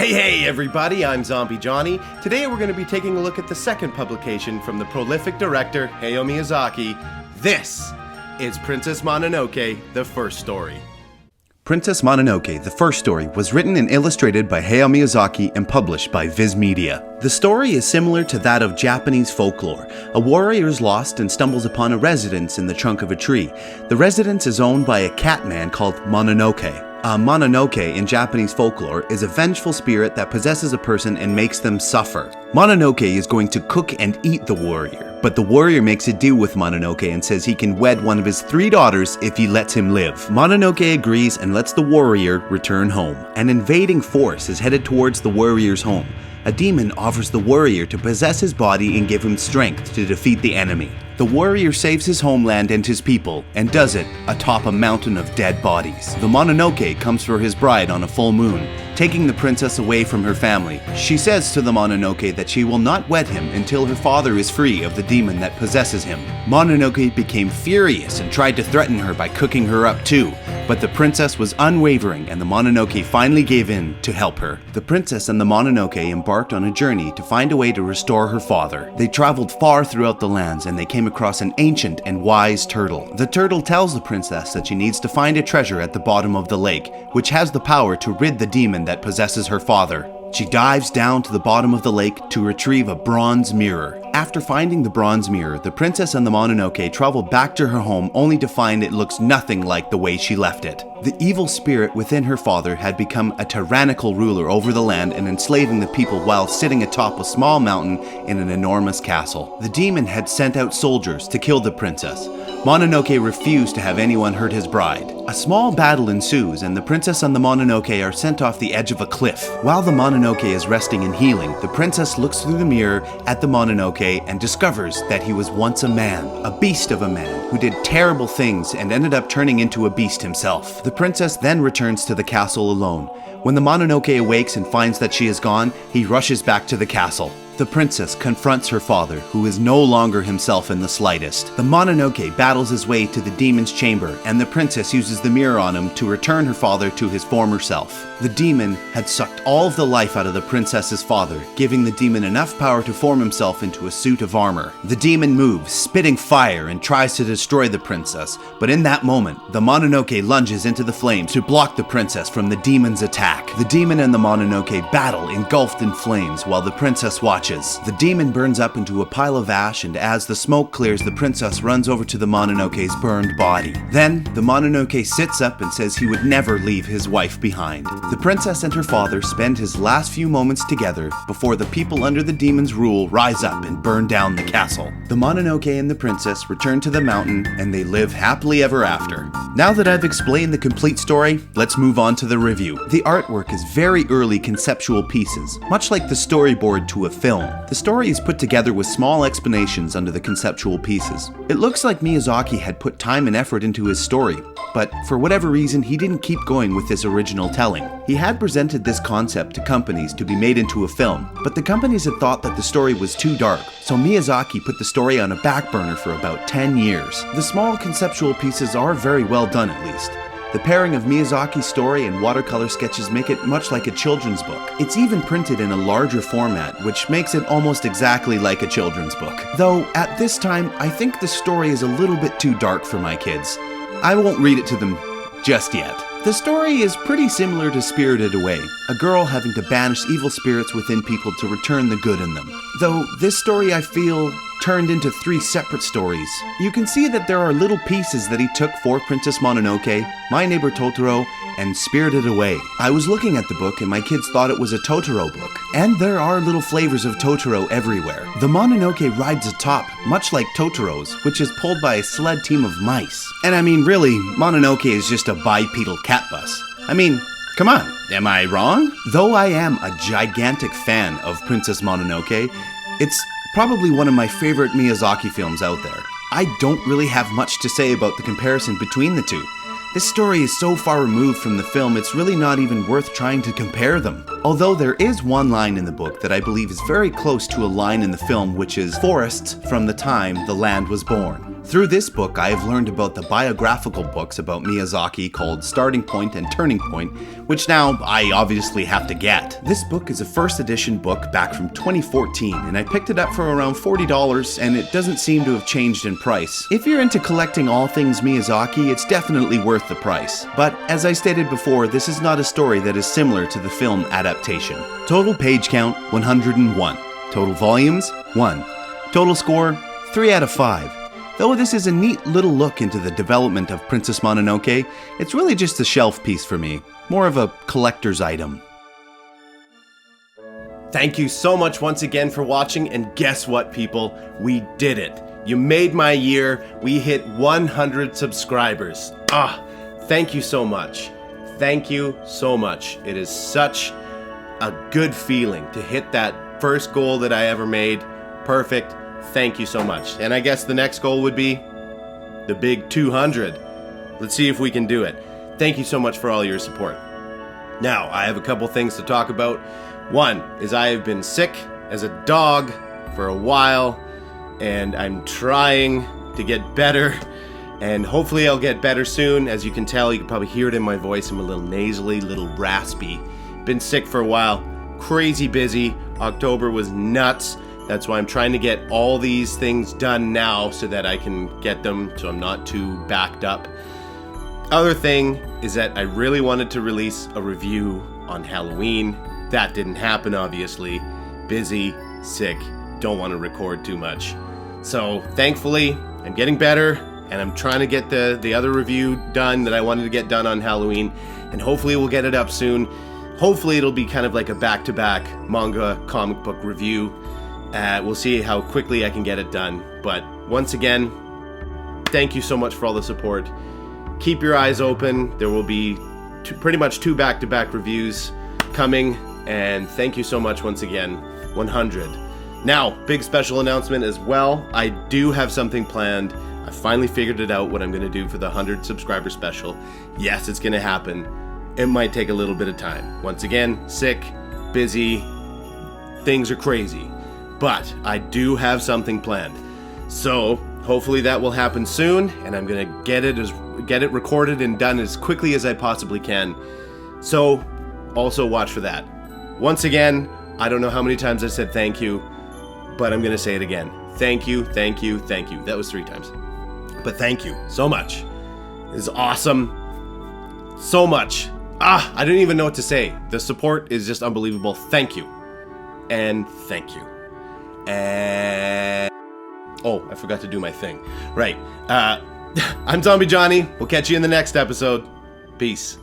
Hey everybody, I'm ZombieJohnny. Today we're going to be taking a look at the second publication from the prolific director Hayao Miyazaki. This is Princess Mononoke, the first story. Princess Mononoke, the first story, was written and illustrated by Hayao Miyazaki and published by Viz Media. The story is similar to that of Japanese folklore. A warrior is lost and stumbles upon a residence in the trunk of a tree. The residence is owned by a cat man called Mononoke. A Mononoke in Japanese folklore is a vengeful spirit that possesses a person and makes them suffer. Mononoke is going to cook and eat the warrior, but the warrior makes a deal with Mononoke and says he can wed one of his 3 daughters if he lets him live. Mononoke agrees and lets the warrior return home. An invading force is headed towards the warrior's home. A demon offers the warrior to possess his body and give him strength to defeat the enemy. The warrior saves his homeland and his people, and does it atop a mountain of dead bodies. The Mononoke comes for his bride on a full moon, taking the princess away from her family. She says to the Mononoke that she will not wed him until her father is free of the demon that possesses him. Mononoke became furious and tried to threaten her by cooking her up too, but the princess was unwavering and the Mononoke finally gave in to help her. The princess and the Mononoke embarked on a journey to find a way to restore her father. They traveled far throughout the lands and they came across an ancient and wise turtle. The turtle tells the princess that she needs to find a treasure at the bottom of the lake, which has the power to rid the demon that possesses her father. She dives down to the bottom of the lake to retrieve a bronze mirror. After finding the bronze mirror, the princess and the Mononoke travel back to her home only to find it looks nothing like the way she left it. The evil spirit within her father had become a tyrannical ruler over the land and enslaving the people while sitting atop a small mountain in an enormous castle. The demon had sent out soldiers to kill the princess. Mononoke refused to have anyone hurt his bride. A small battle ensues and the princess and the Mononoke are sent off the edge of a cliff. While the Mononoke is resting and healing, the princess looks through the mirror at the Mononoke and discovers that he was once a man, a beast of a man, who did terrible things and ended up turning into a beast himself. The princess then returns to the castle alone. When the Mononoke awakes and finds that she is gone, he rushes back to the castle. The princess confronts her father, who is no longer himself in the slightest. The Mononoke battles his way to the demon's chamber, and the princess uses the mirror on him to return her father to his former self. The demon had sucked all of the life out of the princess's father, giving the demon enough power to form himself into a suit of armor. The demon moves, spitting fire, and tries to destroy the princess, but in that moment, the Mononoke lunges into the flames to block the princess from the demon's attack. The demon and the Mononoke battle, engulfed in flames, while the princess watches. The demon burns up into a pile of ash, and as the smoke clears, the princess runs over to the Mononoke's burned body. Then, the Mononoke sits up and says he would never leave his wife behind. The princess and her father spend his last few moments together before the people under the demon's rule rise up and burn down the castle. The Mononoke and the princess return to the mountain, and they live happily ever after. Now that I've explained the complete story, let's move on to the review. The artwork is very early conceptual pieces, much like the storyboard to a film. The story is put together with small explanations under the conceptual pieces. It looks like Miyazaki had put time and effort into his story, but for whatever reason he didn't keep going with this original telling. He had presented this concept to companies to be made into a film, but the companies had thought that the story was too dark, so Miyazaki put the story on a back burner for about 10 years. The small conceptual pieces are very well done at least. The pairing of Miyazaki's story and watercolor sketches make it much like a children's book. It's even printed in a larger format, which makes it almost exactly like a children's book. Though, at this time, I think the story is a little bit too dark for my kids. I won't read it to them just yet. The story is pretty similar to Spirited Away, a girl having to banish evil spirits within people to return the good in them. Though this story, I feel, turned into 3 separate stories. You can see that there are little pieces that he took for Princess Mononoke, My Neighbor Totoro, and Spirited Away. I was looking at the book and my kids thought it was a Totoro book. And there are little flavors of Totoro everywhere. The Mononoke rides atop, much like Totoro's, which is pulled by a sled team of mice. And I mean, really, Mononoke is just a bipedal cat bus. I mean, come on, am I wrong? Though I am a gigantic fan of Princess Mononoke, it's probably one of my favorite Miyazaki films out there. I don't really have much to say about the comparison between the two. This story is so far removed from the film, it's really not even worth trying to compare them. Although there is one line in the book that I believe is very close to a line in the film, which is, "Forests from the time the land was born." Through this book, I have learned about the biographical books about Miyazaki called Starting Point and Turning Point, which now I obviously have to get. This book is a first edition book back from 2014, and I picked it up for around $40, and it doesn't seem to have changed in price. If you're into collecting all things Miyazaki, it's definitely worth the price. But as I stated before, this is not a story that is similar to the film adaptation. Total page count, 101. Total volumes, 1. Total score, 3 out of 5. Though this is a neat little look into the development of Princess Mononoke, it's really just a shelf piece for me, more of a collector's item. Thank you so much once again for watching, and guess what, people? We did it. You made my year. We hit 100 subscribers. Thank you so much. Thank you so much. It is such a good feeling to hit that first goal that I ever made. Perfect. Thank you so much. And I guess the next goal would be the big 200. Let's see if we can do it. Thank you so much for all your support. Now, I have a couple things to talk about. One is I have been sick as a dog for a while, and I'm trying to get better, and hopefully I'll get better soon. As you can tell, you can probably hear it in my voice. I'm a little nasally, a little raspy. Been sick for a while, crazy busy. October was nuts. That's why I'm trying to get all these things done now so that I can get them so I'm not too backed up. Other thing is that I really wanted to release a review on Halloween. That didn't happen, obviously. Busy, sick, don't want to record too much. So thankfully, I'm getting better, and I'm trying to get the other review done that I wanted to get done on Halloween, and hopefully we'll get it up soon. Hopefully it'll be kind of like a back-to-back manga comic book review. We'll see how quickly I can get it done. But once again, thank you so much for all the support. Keep your eyes open. There will be pretty much 2 back-to-back reviews coming. And thank you so much once again. 100. Now, big special announcement as well. I do have something planned. I finally figured it out what I'm going to do for the 100 subscriber special. Yes, it's going to happen. It might take a little bit of time. Once again, sick, busy, things are crazy. But I do have something planned. So hopefully that will happen soon, and I'm gonna get it recorded and done as quickly as I possibly can. So also watch for that. Once again, I don't know how many times I said thank you, but I'm gonna say it again. Thank you, thank you, thank you. That was 3 times. But thank you so much. It's awesome. So much. I don't even know what to say. The support is just unbelievable. Thank you. And thank you. And I forgot to do my thing. Right. I'm ZombieJohnny. We'll catch you in the next episode. Peace.